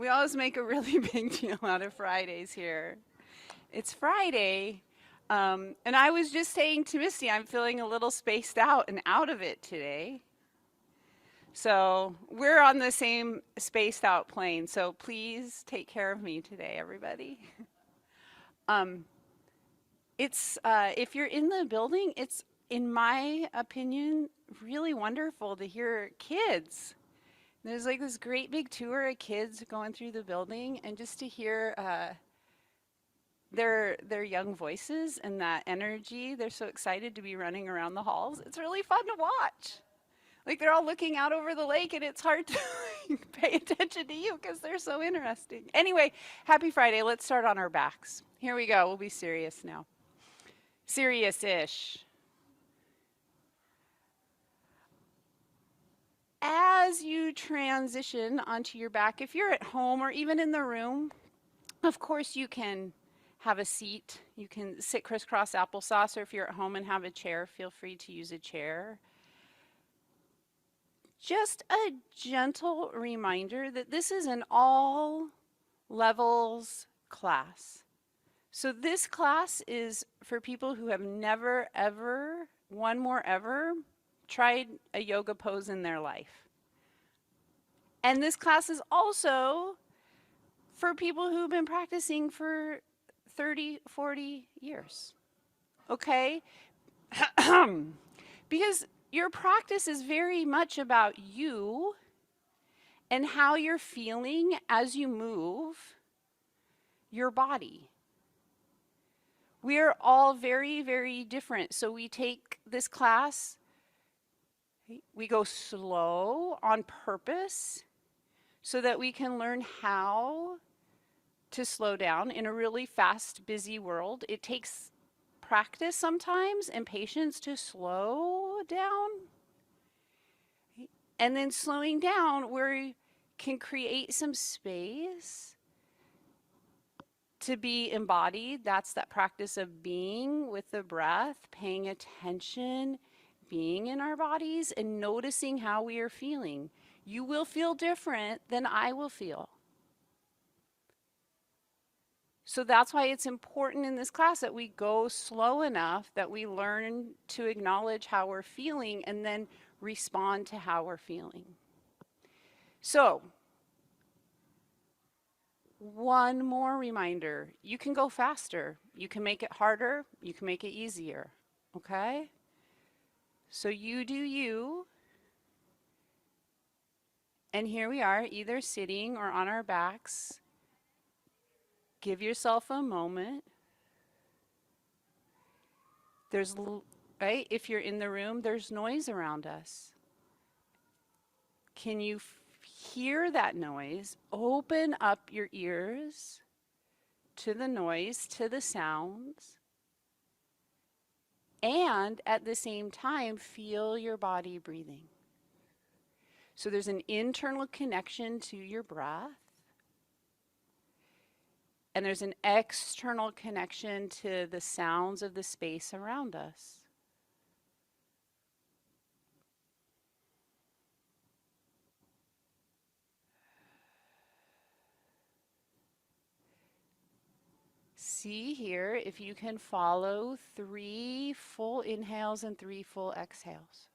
We always make a really big deal out of Fridays here. It's Friday, and I was just saying to Misty, I'm feeling a little spaced out and out of it today. So we're on the same spaced out plane. So please take care of me today, everybody. Um, it's if you're in the building, it's in my opinion really wonderful to hear kids. There's like this great big tour of kids going through the building, and just to hear their young voices and that energy. They're so excited to be running around the halls. It's really fun to watch. Like they're all looking out over the lake, and it's hard to pay attention to you because they're so interesting. Anyway, happy Friday. Let's start on our backs. Here we go. We'll be serious now. Serious-ish. As you transition onto your back, if you're at home or even in the room, of course you can have a seat. You can sit crisscross applesauce, or if you're at home and have a chair, feel free to use a chair. Just a gentle reminder that this is an all levels class. So this class is for people who have never, ever, one more ever, tried a yoga pose in their life. And this class is also for people who've been practicing for 30, 40 years. Okay? Because your practice is very much about you and how you're feeling as you move your body. We're all very, very different. So we take this class, we go slow on purpose so that we can learn how to slow down in a really fast, busy world. It takes practice sometimes and patience to slow down. And then slowing down, we can create some space to be embodied. That's that practice of being with the breath, paying attention, being in our bodies, and noticing how we are feeling. You will feel different than I will feel. So that's why it's important in this class that we go slow enough that we learn to acknowledge how we're feeling and then respond to how we're feeling. So, one more reminder, you can go faster, you can make it harder, you can make it easier, okay? So you do you, and here we are, either sitting or on our backs. Give yourself a moment. There's, right, if you're in the room, there's noise around us. Can you hear that noise? Open up your ears to the noise, to the sounds, and at the same time, feel your body breathing. So there's an internal connection to your breath, and there's an external connection to the sounds of the space around us. See here if you can follow 3 full inhales and 3 full exhales.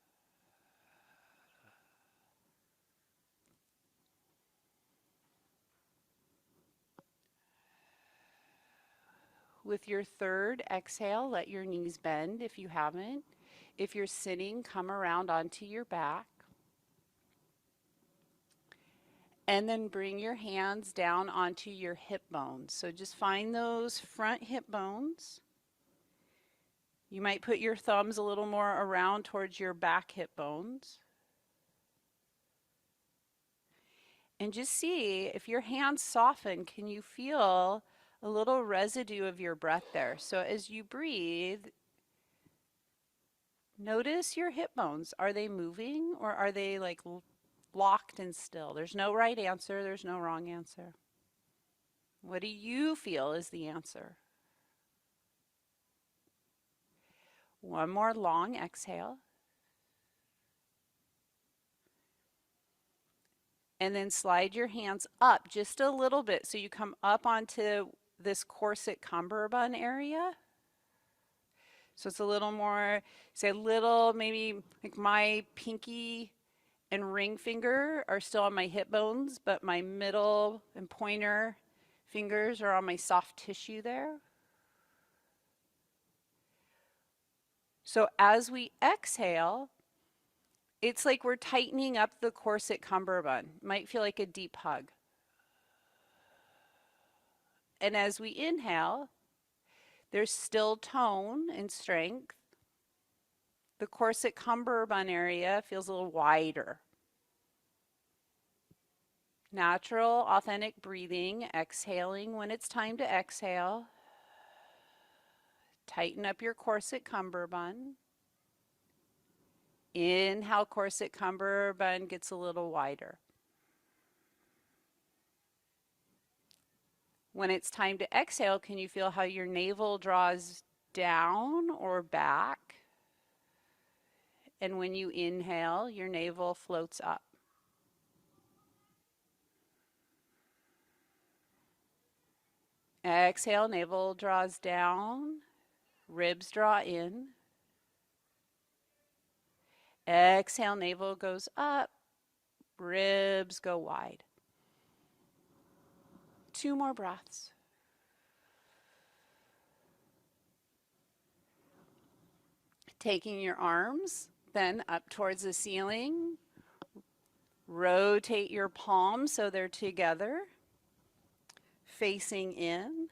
With your third exhale, let your knees bend if you haven't. If you're sitting, come around onto your back. And then bring your hands down onto your hip bones. So just find those front hip bones. You might put your thumbs a little more around towards your back hip bones. And just see if your hands soften, can you feel a little residue of your breath there? So as you breathe, notice your hip bones. Are they moving, or are they like locked and still? There's no right answer, there's no wrong answer. What do you feel is the answer? One more long exhale. And then slide your hands up just a little bit so you come up onto this corset cummerbund area. So it's a little more, say a little, maybe like my pinky and ring finger are still on my hip bones, but my middle and pointer fingers are on my soft tissue there. So as we exhale, it's like we're tightening up the corset cummerbund. Might feel like a deep hug. And as we inhale, there's still tone and strength. The corset cummerbund area feels a little wider. Natural, authentic breathing, exhaling when it's time to exhale. Tighten up your corset cummerbund. Inhale, corset cummerbund gets a little wider. When it's time to exhale, can you feel how your navel draws down or back? And when you inhale, your navel floats up. Exhale, navel draws down, ribs draw in. Exhale, navel goes up, ribs go wide. 2 more breaths. Taking your arms then up towards the ceiling. Rotate your palms so they're together, facing in.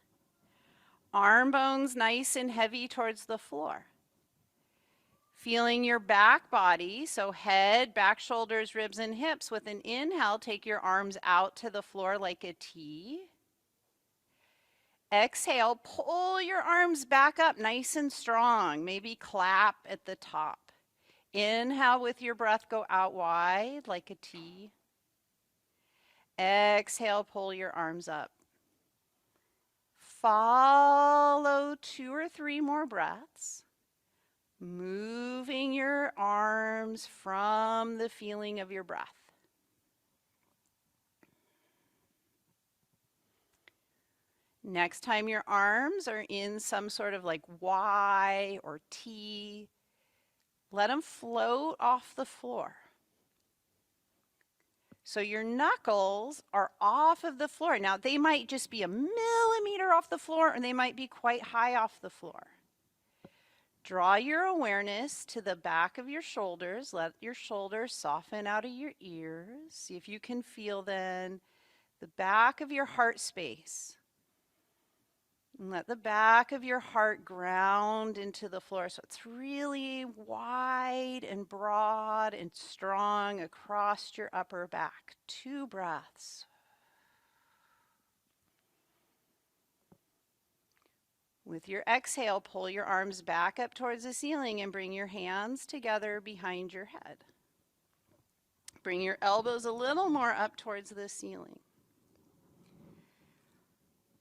Arm bones nice and heavy towards the floor. Feeling your back body, so head, back, shoulders, ribs, and hips. With an inhale, take your arms out to the floor like a T. Exhale, pull your arms back up nice and strong. Maybe clap at the top. Inhale with your breath, go out wide like a T. Exhale, pull your arms up. Follow 2 or 3 more breaths. Moving your arms from the feeling of your breath. Next time your arms are in some sort of like Y or T, let them float off the floor. So your knuckles are off of the floor. Now they might just be a millimeter off the floor, or they might be quite high off the floor. Draw your awareness to the back of your shoulders. Let your shoulders soften out of your ears. See if you can feel then the back of your heart space. And let the back of your heart ground into the floor so it's really wide and broad and strong across your upper back. 2 breaths. With your exhale, pull your arms back up towards the ceiling and bring your hands together behind your head. Bring your elbows a little more up towards the ceiling.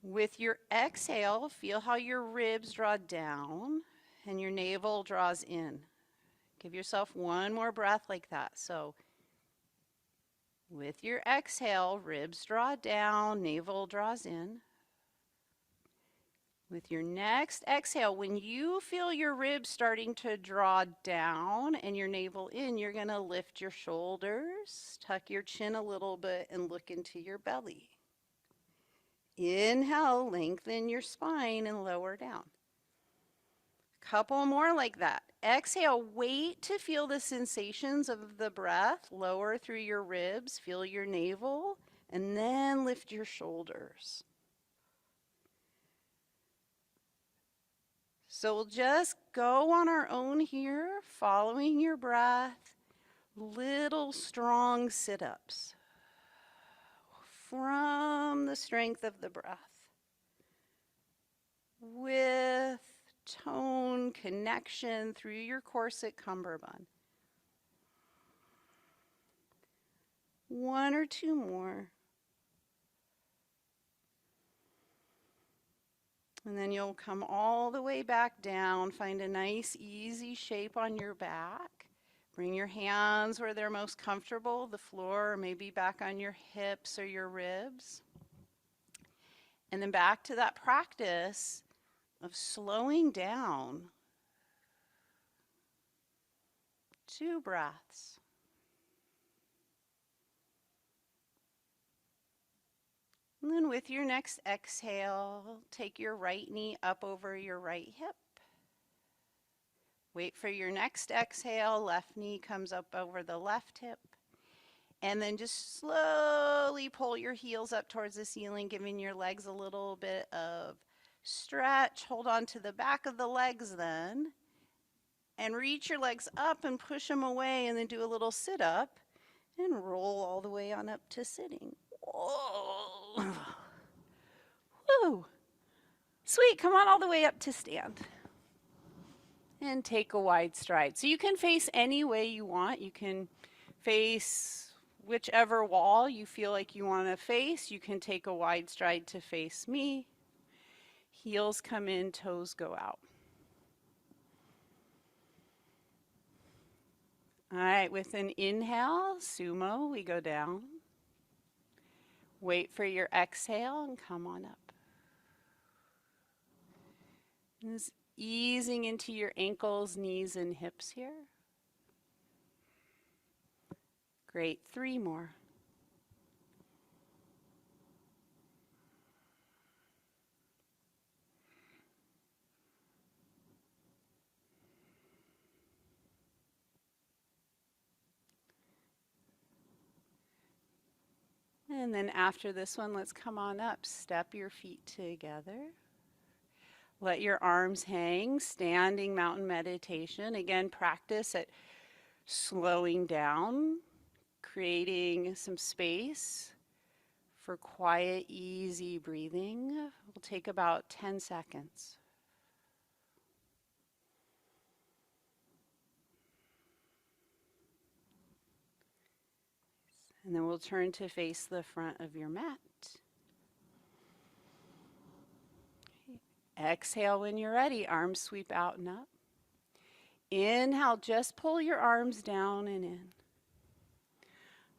With your exhale, feel how your ribs draw down and your navel draws in. Give yourself 1 more breath like that. So with your exhale, ribs draw down, navel draws in. With your next exhale, when you feel your ribs starting to draw down and your navel in, you're going to lift your shoulders, tuck your chin a little bit, and look into your belly. Inhale, lengthen your spine and lower down. Couple more like that. Exhale, wait to feel the sensations of the breath. Lower through your ribs, feel your navel, and then lift your shoulders. So we'll just go on our own here, following your breath. Little strong sit-ups from the strength of the breath, with tone connection through your corset cummerbund. 1 or 2 more. And then you'll come all the way back down, find a nice easy shape on your back. Bring your hands where they're most comfortable, the floor, or maybe back on your hips or your ribs. And then back to that practice of slowing down. 2 breaths. And then with your next exhale, take your right knee up over your right hip. Wait for your next exhale, left knee comes up over the left hip. And then just slowly pull your heels up towards the ceiling, giving your legs a little bit of stretch. Hold on to the back of the legs then. And reach your legs up and push them away, and then do a little sit up and roll all the way on up to sitting. Whoa. Woo. Sweet, come on all the way up to stand. And take a wide stride. So you can face any way you want. You can face whichever wall you feel like you want to face. You can take a wide stride to face me. Heels come in, toes go out. All right, with an inhale, sumo, we go down. Wait for your exhale and come on up. And just easing into your ankles, knees, and hips here. Great, 3 more. And then after this one, let's come on up. Step your feet together. Let your arms hang, standing mountain meditation. Again, practice at slowing down, creating some space for quiet, easy breathing. Will take about 10 seconds. And then we'll turn to face the front of your mat. Exhale when you're ready, arms sweep out and up. Inhale, just pull your arms down and in.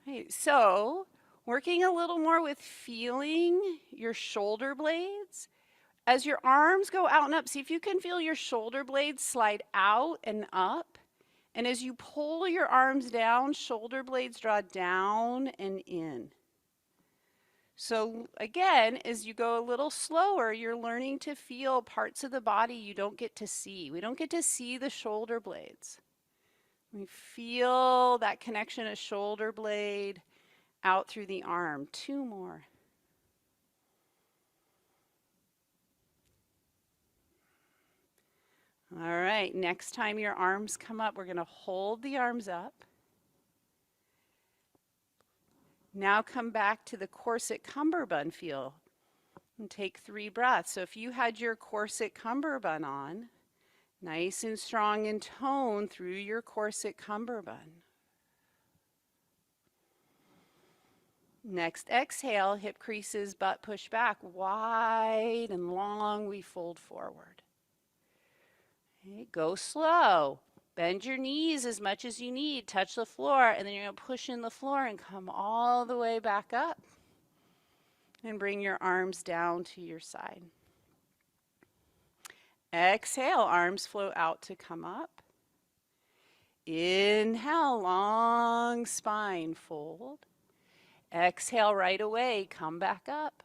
Right, so working a little more with feeling your shoulder blades. As your arms go out and up, see if you can feel your shoulder blades slide out and up. And as you pull your arms down, shoulder blades draw down and in. So again, as you go a little slower, you're learning to feel parts of the body you don't get to see. We don't get to see the shoulder blades. We feel that connection of shoulder blade out through the arm. 2 more. All right, next time your arms come up, we're going to hold the arms up. Now come back to the corset cummerbund feel and take 3 breaths. So if you had your corset cummerbund on, nice and strong in tone through your corset cummerbund. Next exhale, hip creases, butt push back, wide and long, we fold forward. Okay, go slow. Bend your knees as much as you need. Touch the floor, and then you're going to push in the floor and come all the way back up. And bring your arms down to your side. Exhale, arms flow out to come up. Inhale, long spine, fold. Exhale right away, come back up.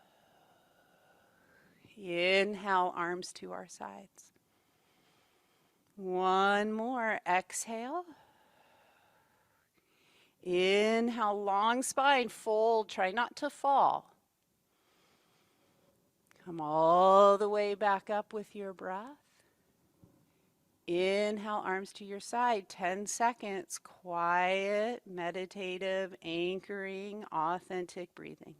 Inhale, arms to our sides. 1 more, exhale. Inhale, long spine, fold, try not to fall. Come all the way back up with your breath. Inhale, arms to your side, 10 seconds, quiet, meditative, anchoring, authentic breathing.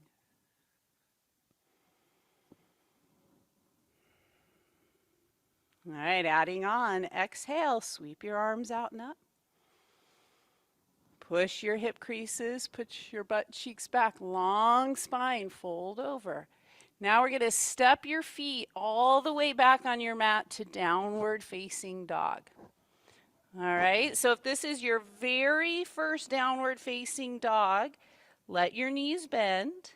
All right, adding on, exhale, sweep your arms out and up. Push your hip creases, put your butt cheeks back, long spine, fold over. Now we're going to step your feet all the way back on your mat to downward facing dog. All right, so if this is your very first downward facing dog, let your knees bend.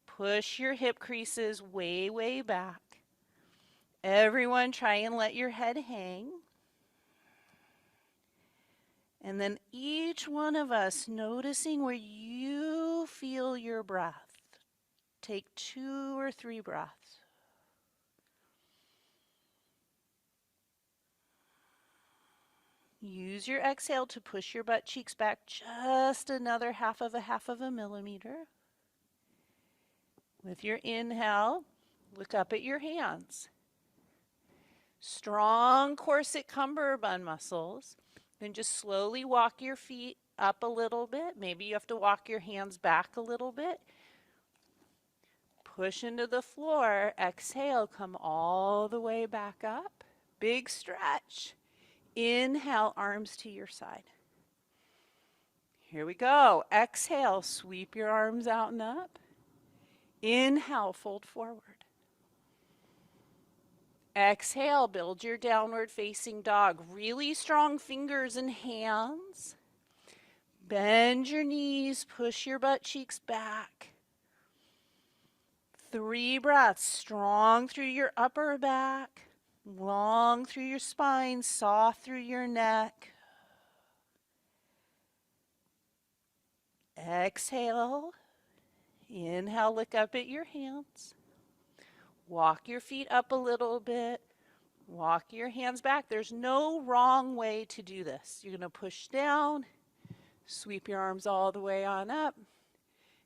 Push your hip creases way, way back. Everyone try and let your head hang. And then each one of us noticing where you feel your breath. Take 2 or 3 breaths. Use your exhale to push your butt cheeks back just another half of a millimeter. With your inhale, look up at your hands. Strong corset cummerbund muscles. Then just slowly walk your feet up a little bit. Maybe you have to walk your hands back a little bit. Push into the floor. Exhale, come all the way back up. Big stretch. Inhale, arms to your side. Here we go. Exhale, sweep your arms out and up. Inhale, fold forward. Exhale, build your downward facing dog. Really strong fingers and hands. Bend your knees, push your butt cheeks back. 3 breaths, strong through your upper back, long through your spine, soft through your neck. Exhale. Inhale, look up at your hands. Walk your feet up a little bit. Walk your hands back. There's no wrong way to do this. You're going to push down, sweep your arms all the way on up,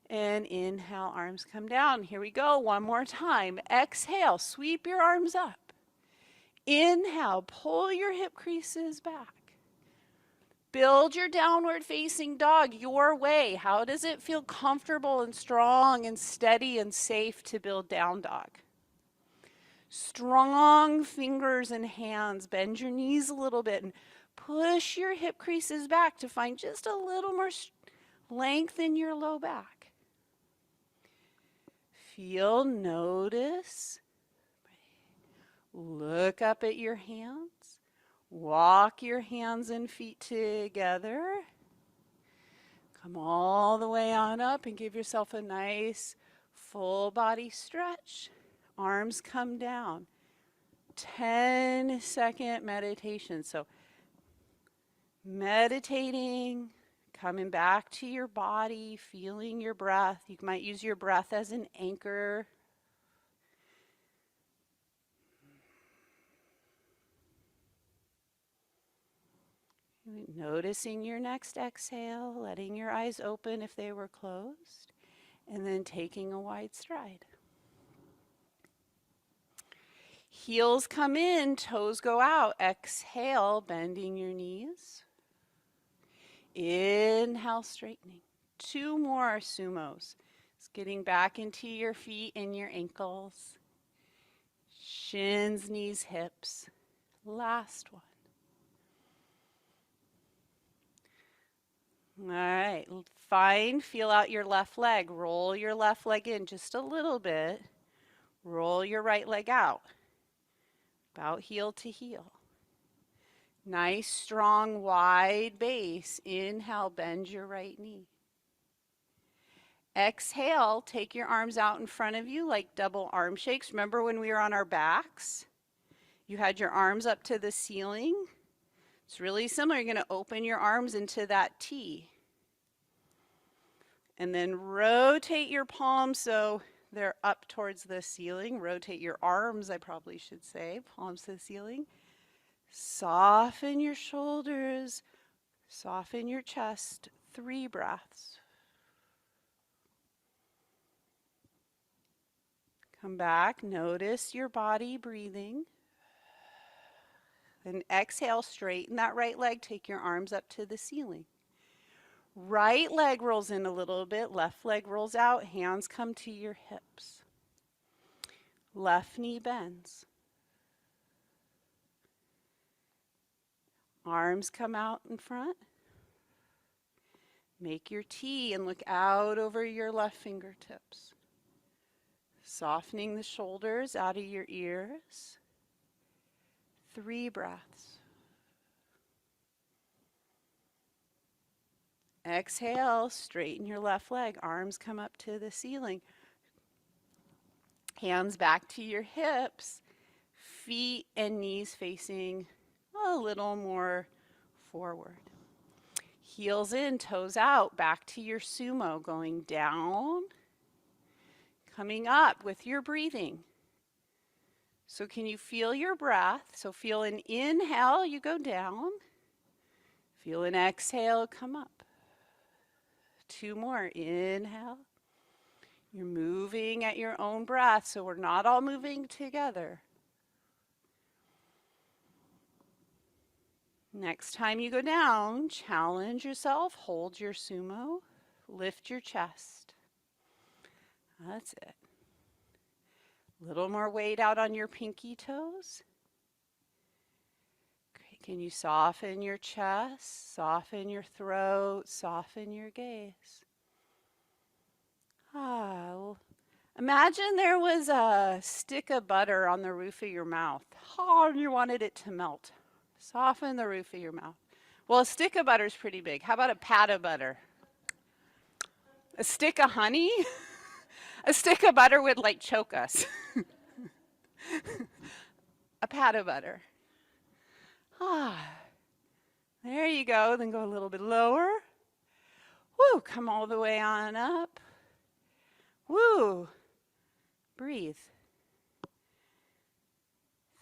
and inhale, arms come down. Here we go, one more time. Exhale, sweep your arms up. Inhale, pull your hip creases back. Build your downward facing dog your way. How does it feel comfortable and strong and steady and safe to build down dog? Strong fingers and hands. Bend your knees a little bit and push your hip creases back to find just a little more length in your low back. Feel, notice. Look up at your hands. Walk your hands and feet together. Come all the way on up and give yourself a nice full body stretch. Arms come down. 10-second meditation. So meditating, coming back to your body, feeling your breath. You might use your breath as an anchor. Noticing your next exhale, letting your eyes open if they were closed, and then taking a wide stride. Heels come in, toes go out. Exhale, bending your knees. Inhale, straightening. 2 more sumos. Just getting back into your feet and your ankles. Shins, knees, hips. Last one. All right, fine. Feel out your left leg. Roll your left leg in just a little bit. Roll your right leg out. About heel to heel. Nice, strong, wide base. Inhale, bend your right knee. Exhale, take your arms out in front of you like double arm shakes. Remember when we were on our backs? You had your arms up to the ceiling. It's really similar. You're going to open your arms into that T. And then rotate your palms so they're up towards the ceiling. Rotate your arms, I probably should say, palms to the ceiling. Soften your shoulders. Soften your chest. 3 breaths. Come back. Notice your body breathing. Then exhale, straighten that right leg. Take your arms up to the ceiling. Right leg rolls in a little bit. Left leg rolls out. Hands come to your hips. Left knee bends. Arms come out in front. Make your T and look out over your left fingertips. Softening the shoulders out of your ears. 3 breaths. Exhale, straighten your left leg. Arms come up to the ceiling. Hands back to your hips. Feet and knees facing a little more forward. Heels in, toes out, back to your sumo, going down, coming up with your breathing. So can you feel your breath? So feel an inhale, you go down. Feel an exhale, come up. 2 more, inhale. You're moving at your own breath, so we're not all moving together. Next time you go down, challenge yourself, hold your sumo, lift your chest. That's it. A little more weight out on your pinky toes. Great. Can you soften your chest, soften your throat, soften your gaze? Imagine there was a stick of butter on the roof of your mouth. And you wanted it to melt. Soften the roof of your mouth. Well, a stick of butter is pretty big. How about a pat of butter? A stick of honey? A stick of butter would like choke us. A pat of butter. There you go. Then go a little bit lower. Woo, come all the way on up. Woo, breathe.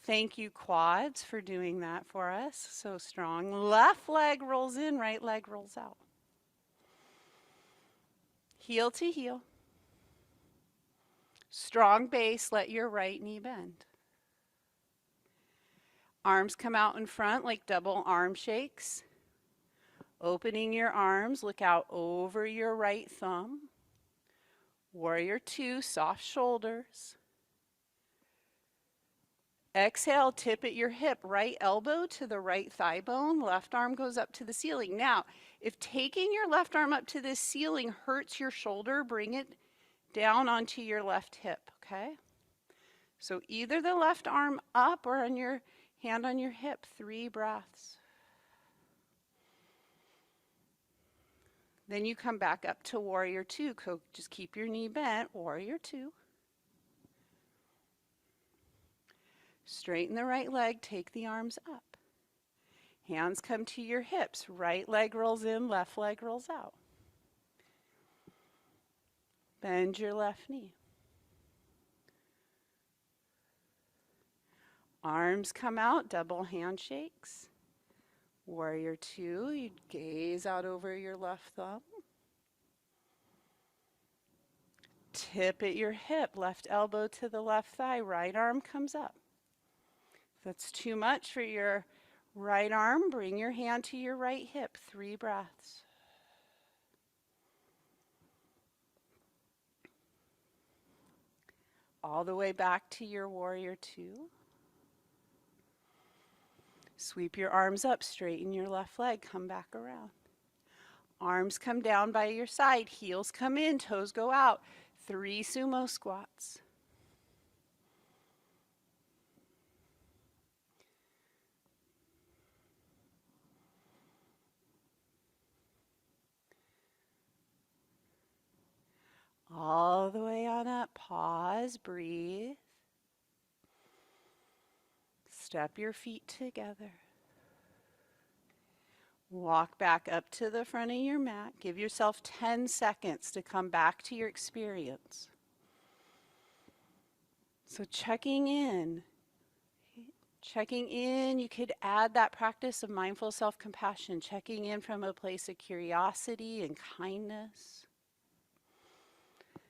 Thank you, quads, for doing that for us. So strong. Left leg rolls in, right leg rolls out. Heel to heel. Strong base, let your right knee bend. Arms come out in front like double arm shakes. Opening your arms, look out over your right thumb. Warrior 2, soft shoulders. Exhale, tip at your hip, right elbow to the right thigh bone, left arm goes up to the ceiling. Now, if taking your left arm up to the ceiling hurts your shoulder, bring it down onto your left hip, okay? So either the left arm up or on your hand on your hip, 3 breaths. Then you come back up to warrior 2. Just keep your knee bent, warrior 2. Straighten the right leg, take the arms up. Hands come to your hips, right leg rolls in, left leg rolls out. Bend your left knee. Arms come out, double handshakes. Warrior 2, you gaze out over your left thumb. Tip at your hip, left elbow to the left thigh, right arm comes up. If that's too much for your right arm, bring your hand to your right hip, 3 breaths. All the way back to your warrior 2. Sweep your arms up, straighten your left leg, come back around. Arms come down by your side, heels come in, toes go out. 3 sumo squats. All the way on up, pause, breathe. Step your feet together. Walk back up to the front of your mat. Give yourself 10 seconds to come back to your experience. So checking in, you could add that practice of mindful self-compassion, checking in from a place of curiosity and kindness.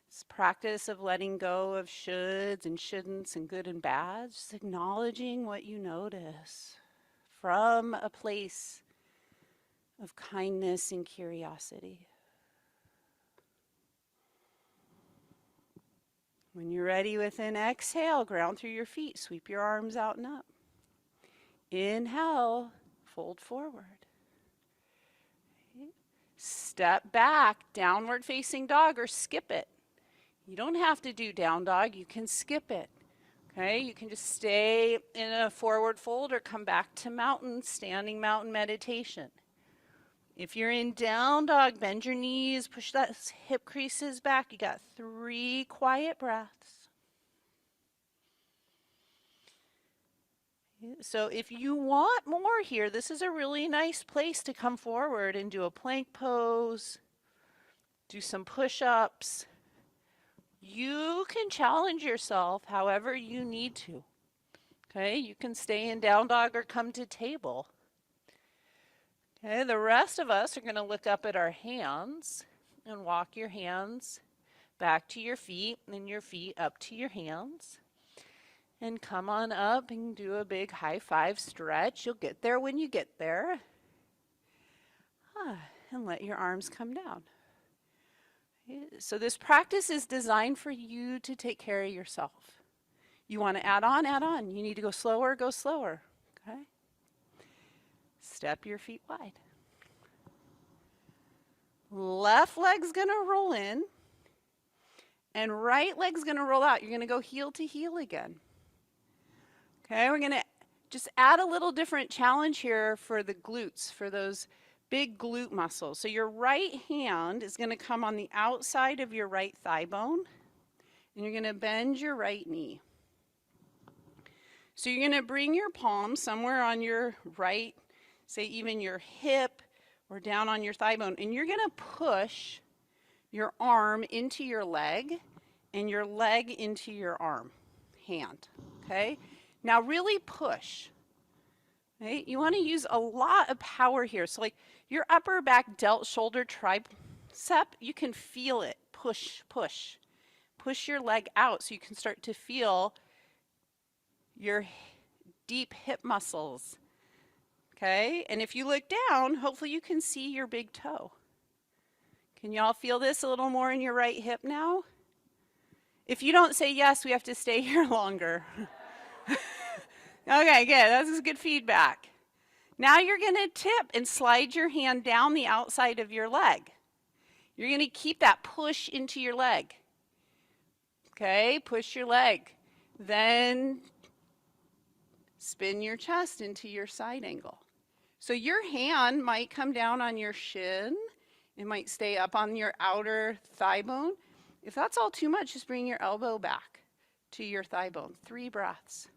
This practice of letting go of shoulds and shouldn'ts and good and bad, just acknowledging what you notice from a place of kindness and curiosity. When you're ready with an exhale, ground through your feet, sweep your arms out and up. Inhale, fold forward. Step back, downward facing dog, or skip it. You don't have to do down dog, you can skip it. Okay, you can just stay in a forward fold or come back to mountain, standing mountain meditation. If you're in down dog, bend your knees, push that hip creases back. You got 3 quiet breaths. So if you want more here, this is a really nice place to come forward and do a plank pose, do some push-ups. You can challenge yourself however you need to. Okay, you can stay in down dog or come to table. Okay, the rest of us are going to look up at our hands and walk your hands back to your feet and your feet up to your hands. And come on up and do a big high five stretch. You'll get there when you get there. And let your arms come down. So this practice is designed for you to take care of yourself. You want to add on, add on. You need to go slower, go slower. Okay? Step your feet wide. Left leg's going to roll in. And right leg's going to roll out. You're going to go heel to heel again. Okay, we're going to just add a little different challenge here for the glutes, for those big glute muscles. So your right hand is going to come on the outside of your right thigh bone, and you're going to bend your right knee. So you're going to bring your palm somewhere on your right, say even your hip or down on your thigh bone, and you're going to push your arm into your leg and your leg into your arm, hand, okay? Now really push, right? You want to use a lot of power here. So like your upper back delt shoulder tricep, you can feel it. Push, push. Push your leg out so you can start to feel your deep hip muscles, okay? And if you look down, hopefully you can see your big toe. Can y'all feel this a little more in your right hip now? If you don't say yes, we have to stay here longer. Okay, good. That's good feedback. Now you're going to tip and slide your hand down the outside of your leg. You're going to keep that push into your leg. Okay, push your leg. Then spin your chest into your side angle. So your hand might come down on your shin. It might stay up on your outer thigh bone. If that's all too much, just bring your elbow back to your thigh bone. 3 breaths.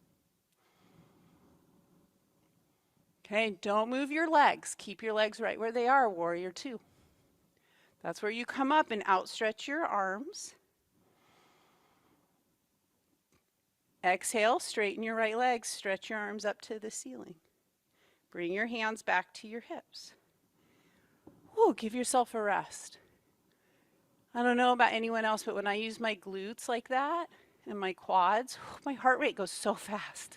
Okay, don't move your legs. Keep your legs right where they are, warrior 2. That's where you come up and outstretch your arms. Exhale, straighten your right leg, stretch your arms up to the ceiling. Bring your hands back to your hips. Ooh, give yourself a rest. I don't know about anyone else, but when I use my glutes like that and my quads, my heart rate goes so fast.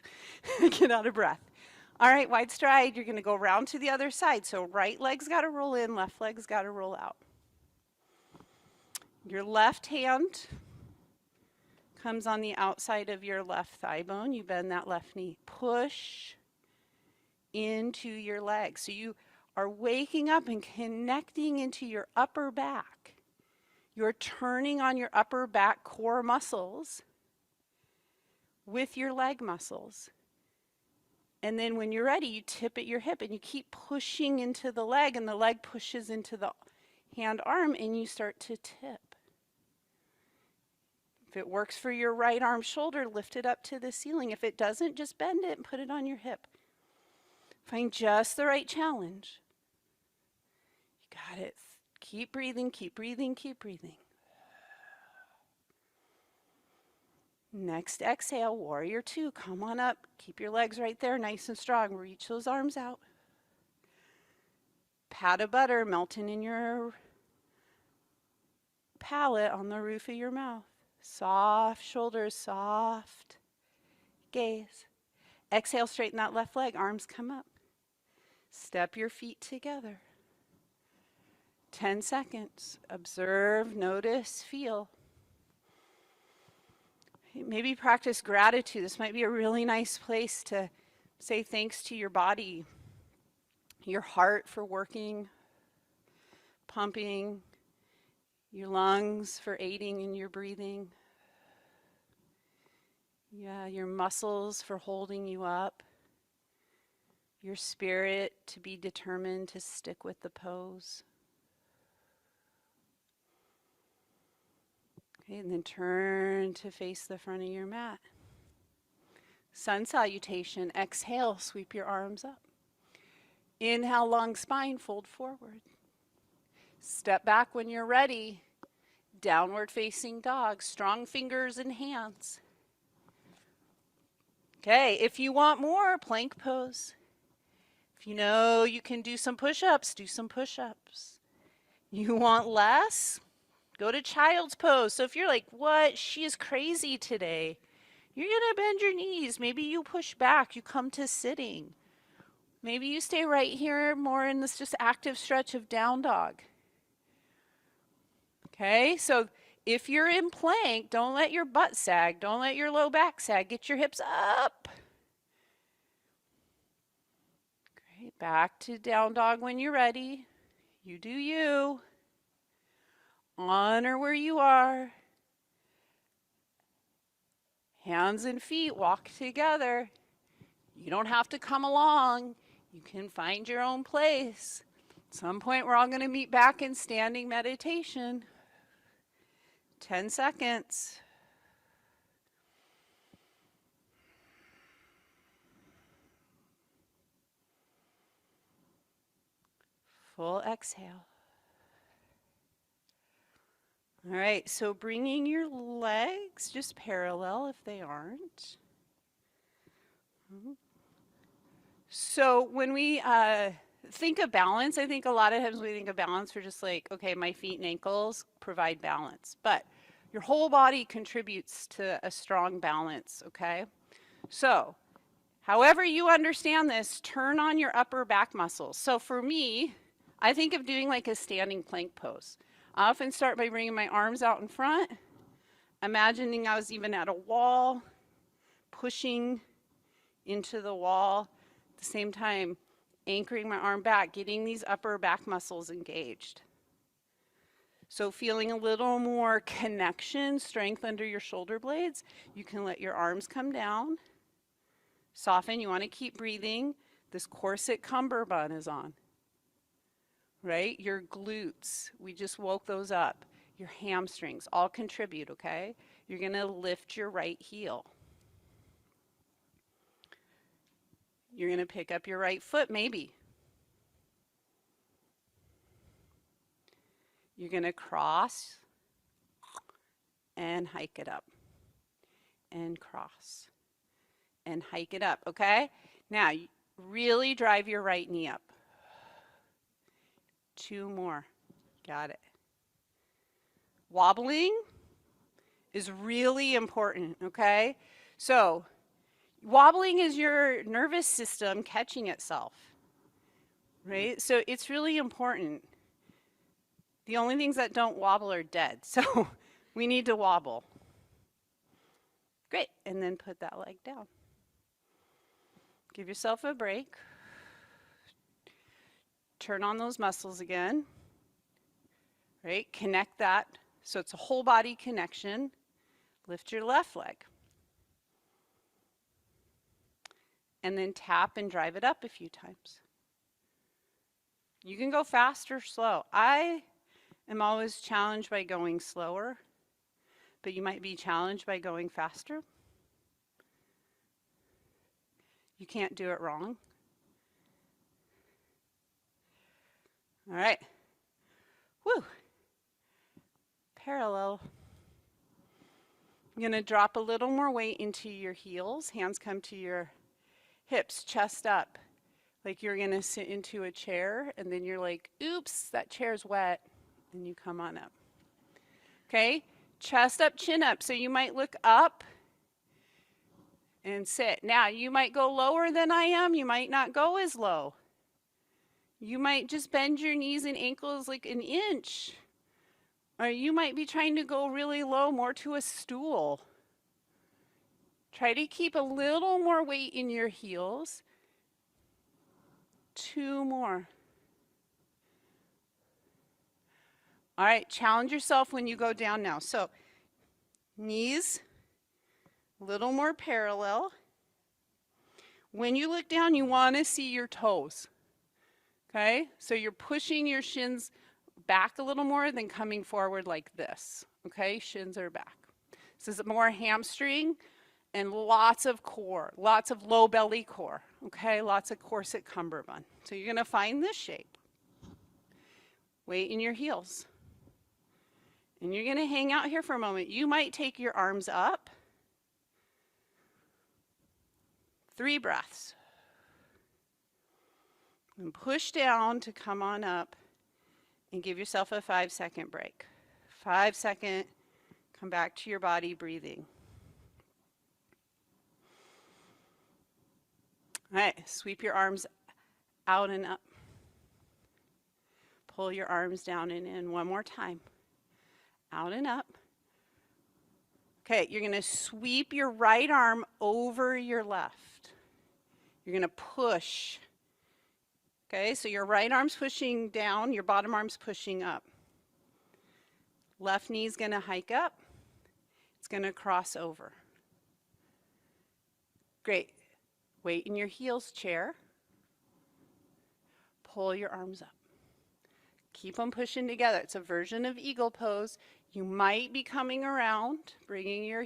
I get out of breath. All right, wide stride. You're going to go around to the other side. So right leg's got to roll in, left leg's got to roll out. Your left hand comes on the outside of your left thigh bone. You bend that left knee. Push into your leg. So you are waking up and connecting into your upper back. You're turning on your upper back core muscles with your leg muscles. And then when you're ready, you tip at your hip and you keep pushing into the leg, and the leg pushes into the hand arm, and you start to tip. If it works for your right arm shoulder, lift it up to the ceiling. If it doesn't, just bend it and put it on your hip. Find just the right challenge. You got it. Keep breathing, keep breathing, keep breathing. Next exhale, warrior 2. Come on up. Keep your legs right there, nice and strong. Reach those arms out. Pat of butter melting in your palate on the roof of your mouth. Soft shoulders, soft gaze. Exhale, straighten that left leg. Arms come up. Step your feet together. 10 seconds. Observe, notice, feel. Maybe practice gratitude. This might be a really nice place to say thanks to your body, your heart for working, pumping, your lungs for aiding in your breathing. Yeah, your muscles for holding you up, your spirit to be determined to stick with the pose. Okay, and then turn to face the front of your mat. Sun salutation. Exhale, sweep your arms up. Inhale, long spine, fold forward. Step back when you're ready. Downward facing dog, strong fingers and hands. Okay, if you want more, plank pose. If you know you can do some push-ups, do some push-ups. You want less? Go to child's pose. So if you're like, what? She is crazy today. You're going to bend your knees. Maybe you push back. You come to sitting. Maybe you stay right here more in this just active stretch of down dog. Okay, so if you're in plank, don't let your butt sag. Don't let your low back sag. Get your hips up. Great, back to down dog when you're ready. You do you. Honor where you are. Hands and feet walk together. You don't have to come along. You can find your own place. At some point, we're all going to meet back in standing meditation. 10 seconds. Full exhale. All right, so bringing your legs just parallel if they aren't. So when we think of balance, I think a lot of times we think of balance, we're just like, okay, my feet and ankles provide balance. But your whole body contributes to a strong balance, okay? So however you understand this, turn on your upper back muscles. So for me, I think of doing like a standing plank pose. I often start by bringing my arms out in front, imagining I was even at a wall, pushing into the wall, at the same time anchoring my arm back, getting these upper back muscles engaged. So feeling a little more connection, strength under your shoulder blades, you can let your arms come down, soften. You want to keep breathing. This corset cummerbund is on. Right? Your glutes, we just woke those up. Your hamstrings all contribute, okay? You're going to lift your right heel. You're going to pick up your right foot, maybe. You're going to cross and hike it up. And cross and hike it up, okay? Now, really drive your right knee up. 2 more. Got it. Wobbling is really important, okay? So, wobbling is your nervous system catching itself, right? So, it's really important. The only things that don't wobble are dead. So, we need to wobble. Great. And then put that leg down. Give yourself a break. Turn on those muscles again, right? Connect that so it's a whole body connection. Lift your left leg. And then tap and drive it up a few times. You can go fast or slow. I am always challenged by going slower, but you might be challenged by going faster. You can't do it wrong. All right. Woo. Parallel. I'm going to drop a little more weight into your heels. Hands come to your hips, chest up. Like you're going to sit into a chair, and then you're like, oops, that chair's wet, and you come on up. Okay? Chest up, chin up. So you might look up and sit. Now, you might go lower than I am. You might not go as low. You might just bend your knees and ankles like an inch. Or you might be trying to go really low, more to a stool. Try to keep a little more weight in your heels. 2 more. All right, challenge yourself when you go down now. So, knees, a little more parallel. When you look down, you want to see your toes. Okay? So you're pushing your shins back a little more than coming forward like this. Okay? Shins are back. This is more hamstring and lots of core, lots of low belly core. Okay? Lots of corset cummerbund. So you're going to find this shape. Weight in your heels. And you're going to hang out here for a moment. You might take your arms up. 3 breaths. And push down to come on up and give yourself a 5-second break. 5 second, come back to your body breathing. All right, sweep your arms out and up. Pull your arms down and in one more time. Out and up. Okay, you're going to sweep your right arm over your left. You're going to push. Okay, so your right arm's pushing down, your bottom arm's pushing up. Left knee's going to hike up. It's going to cross over. Great. Weight in your heels, chair. Pull your arms up. Keep them pushing together. It's a version of eagle pose. You might be coming around, bringing your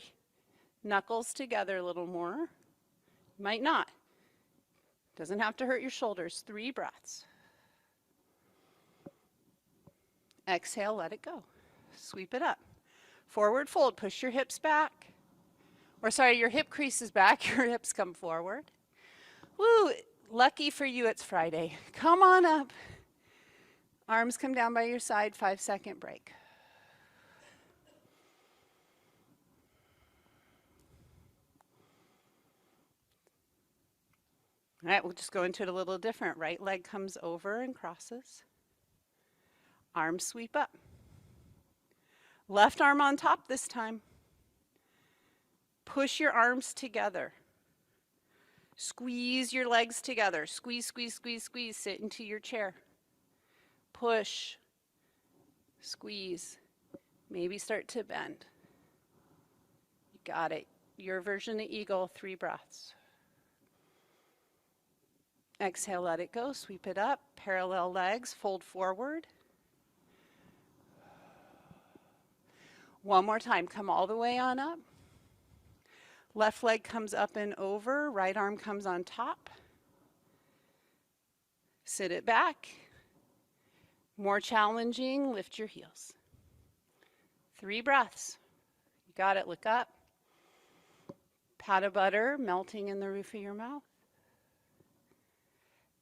knuckles together a little more. Might not. Doesn't have to hurt your shoulders. 3 breaths. Exhale, let it go. Sweep it up. Forward fold, push your hips back. Or sorry, your hip creases back, your hips come forward. Woo, lucky for you it's Friday. Come on up. Arms come down by your side, 5-second break. All right, we'll just go into it a little different. Right leg comes over and crosses. Arms sweep up. Left arm on top this time. Push your arms together. Squeeze your legs together. Squeeze, squeeze, squeeze, squeeze. Sit into your chair. Push. Squeeze. Maybe start to bend. You got it. Your version of eagle, 3 breaths. Exhale, let it go. Sweep it up. Parallel legs, fold forward. One more time. Come all the way on up. Left leg comes up and over. Right arm comes on top. Sit it back. More challenging, lift your heels. 3 breaths. You got it. Look up. Pat of butter melting in the roof of your mouth.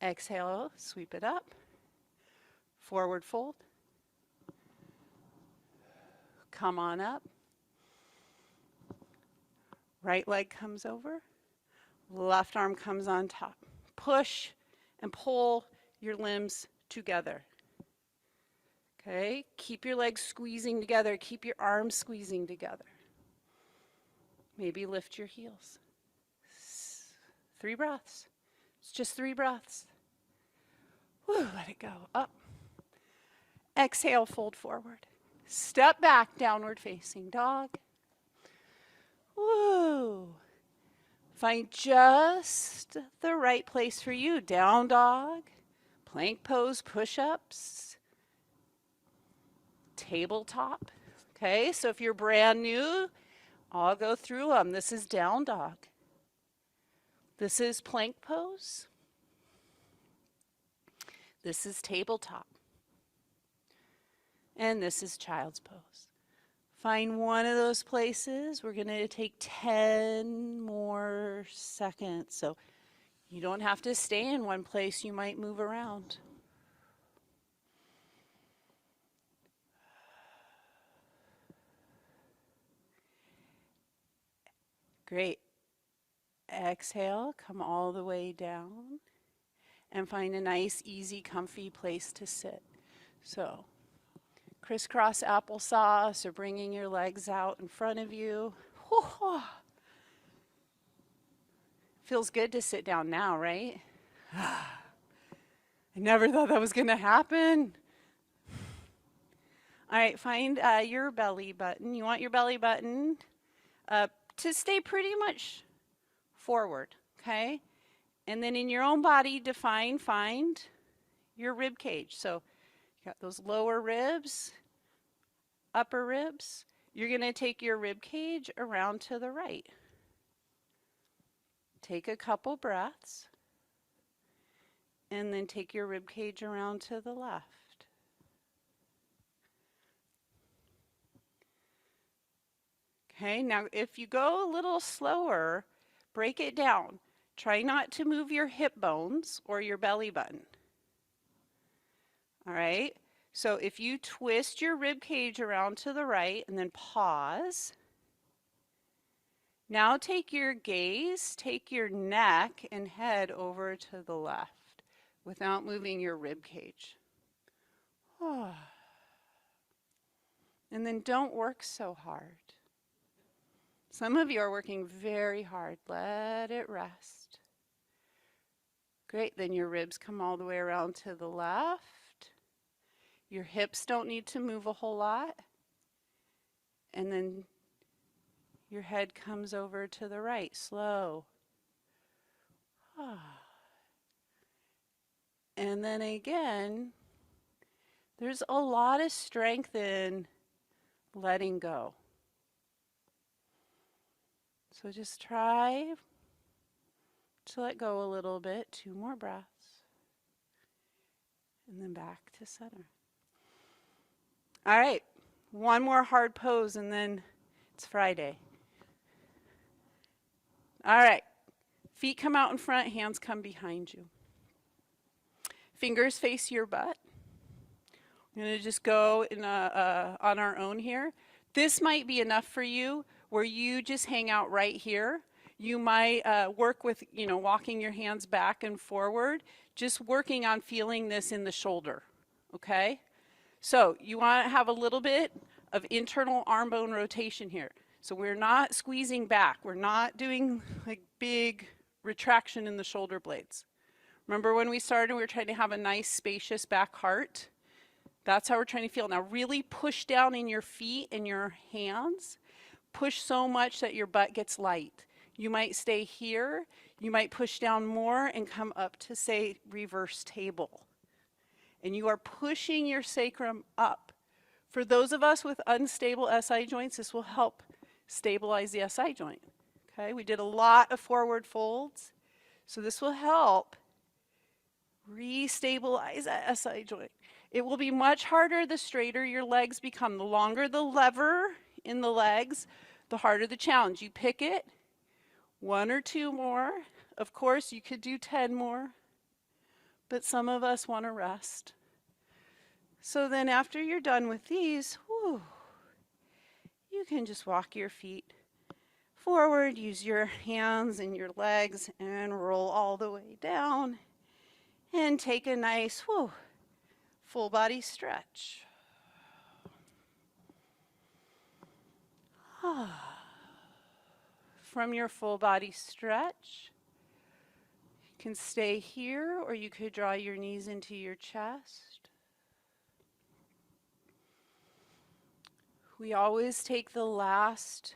Exhale, sweep it up. Forward fold. Come on up. Right leg comes over. Left arm comes on top. Push and pull your limbs together. Okay, keep your legs squeezing together. Keep your arms squeezing together. Maybe lift your heels. 3 breaths. It's just 3 breaths. Woo, let it go. Up. Exhale, fold forward. Step back, downward facing dog. Woo. Find just the right place for you. Down dog, plank pose, push-ups, tabletop. Okay, so if you're brand new, I'll go through them. This is down dog. This is plank pose. This is tabletop. And this is child's pose. Find one of those places. We're going to take 10 more seconds. So you don't have to stay in one place. You might move around. Great. Exhale, come all the way down and find a nice, easy, comfy place to sit. So crisscross applesauce or bringing your legs out in front of you. Feels good to sit down now, right? I never thought that was going to happen. All right, find your belly button. You want your belly button to stay pretty much forward, okay? And then in your own body, find your rib cage. So you got those lower ribs, upper ribs. You're going to take your rib cage around to the right. Take a couple breaths. And then take your rib cage around to the left. Okay, now if you go a little slower, break it down. Try not to move your hip bones or your belly button. All right, so if you twist your rib cage around to the right and then pause. Now take your gaze, take your neck and head over to the left without moving your rib cage. And then don't work so hard. Some of you are working very hard. Let it rest. Great, then your ribs come all the way around to the left. Your hips don't need to move a whole lot. And then your head comes over to the right, slow. And then again, there's a lot of strength in letting go. So just try to let go a little bit. 2 more breaths. And then back to center. All right, 1 more hard pose and then it's Friday. All right, feet come out in front, hands come behind you. Fingers face your butt. I'm going to just go in on our own here. This might be enough for you where you just hang out right here. You might work with, walking your hands back and forward, just working on feeling this in the shoulder, okay? So you want to have a little bit of internal arm bone rotation here. So we're not squeezing back. We're not doing like big retraction in the shoulder blades. Remember when we started, we were trying to have a nice spacious back heart? That's how we're trying to feel. Now really push down in your feet and your hands. Push so much that your butt gets light. You might stay here. You might push down more and come up to, say, reverse table. And you are pushing your sacrum up. For those of us with unstable SI joints, this will help stabilize the SI joint. Okay, we did a lot of forward folds. So this will help re-stabilize that SI joint. It will be much harder the straighter your legs become. The longer the lever in the legs, the harder the challenge. You pick it, 1 or 2 more. Of course, you could do 10 more, but some of us want to rest. So then after you're done with these, you can just walk your feet forward, use your hands and your legs, and roll all the way down, and take a nice, full body stretch. From your full body stretch, you can stay here or you could draw your knees into your chest. We always take the last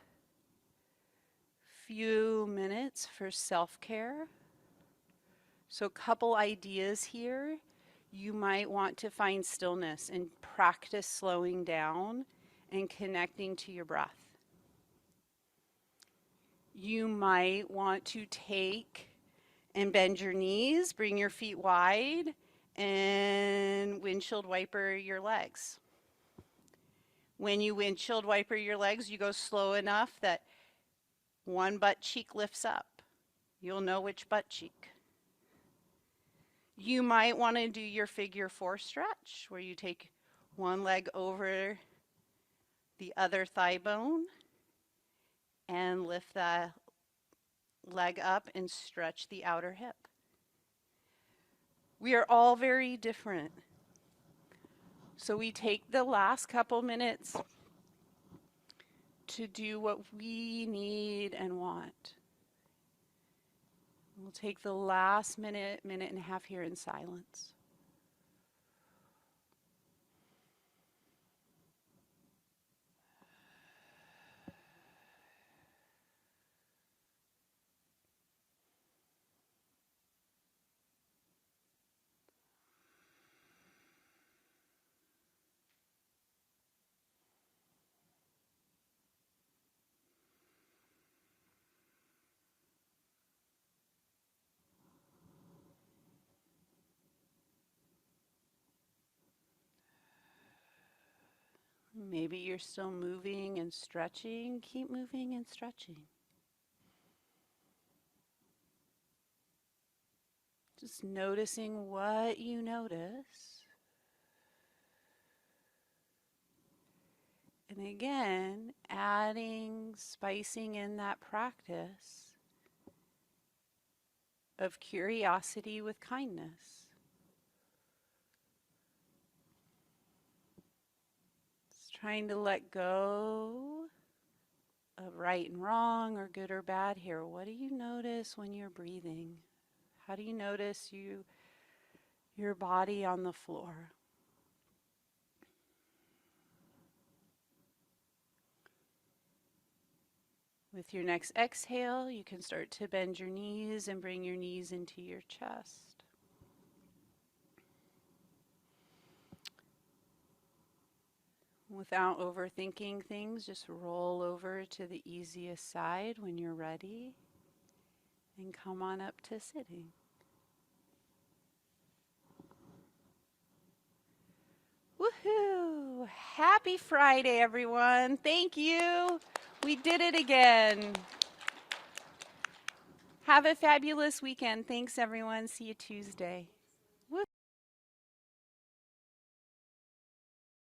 few minutes for self-care. So a couple ideas here. You might want to find stillness and practice slowing down and connecting to your breath. You might want to take and bend your knees, bring your feet wide, and windshield wiper your legs. When you windshield wiper your legs, you go slow enough that one butt cheek lifts up. You'll know which butt cheek. You might want to do your figure 4 stretch, where you take one leg over the other thigh bone and lift that leg up and stretch the outer hip. We are all very different. So we take the last couple minutes to do what we need and want. We'll take the last minute and a half here in silence. Maybe you're still moving and stretching. Keep moving and stretching. Just noticing what you notice. And again, adding, spicing in that practice of curiosity with kindness. Just trying to let go of right and wrong or good or bad here. What do you notice when you're breathing? How do you notice your body on the floor? With your next exhale, you can start to bend your knees and bring your knees into your chest. Without overthinking things, just roll over to the easiest side when you're ready and come on up to sitting. Woohoo! Happy Friday, everyone. Thank you. We did it again. Have a fabulous weekend. Thanks, everyone. See you Tuesday.